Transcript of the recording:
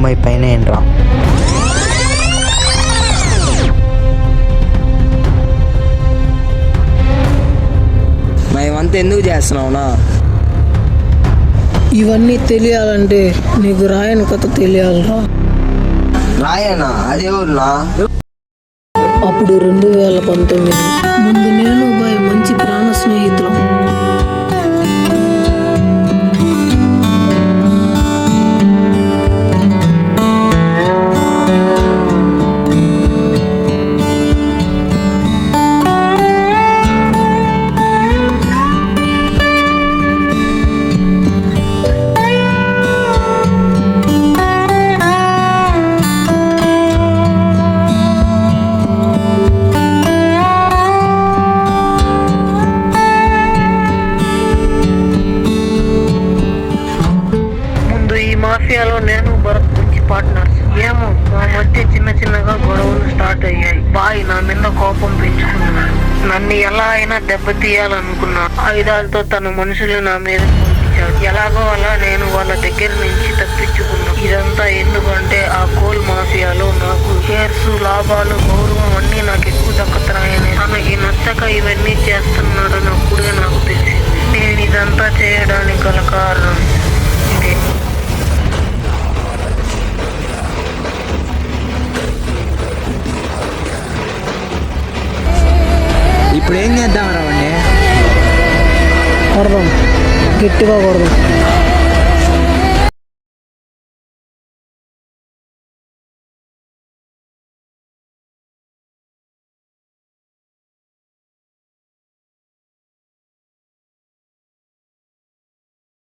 అమ్మాయి పైన ఏంట్రా? మేమంతా ఎందుకు చేస్తున్నావునా? ఇవన్నీ తెలియాలంటే నీకు రాయన్ కథ తెలియాలరా. రాయనా? అదే ఊరునా? అప్పుడు 2019 ముందు నేను బాయ్ మంచి ప్రాణ స్నేహితులం. మాఫియాలో నేను భరత్ మంచి పార్ట్నర్స్. ఏమో మా మధ్య చిన్నగా గొడవలు స్టార్ట్ అయ్యాయి. బాయ్ నా మీద కోపం పెంచుకున్నాడు. నన్ను ఎలా అయినా దెబ్బతీయాలనుకున్నా. ఆయుధాలతో తన మనుషులు నా మీద పంపించాడు. ఎలాగో అలా నేను వాళ్ళ దగ్గర నుంచి తప్పించుకున్నా. ఇదంతా ఎందుకంటే ఆ కోల్ మాఫియాలో నాకు షేర్స్, లాభాలు, గౌరవం అన్నీ నాకు ఎక్కువ దక్కుతున్నాయని తనకి నచ్చక ఇవన్నీ చేస్తున్నాడని అప్పుడే నాకు తెలిసింది. నేను ఇదంతా చేయడానికి గల కారణం ఇదే. ఇప్పుడు ఏం చేద్దాం రా? కొడదాం, గట్టిగా కొడదాం.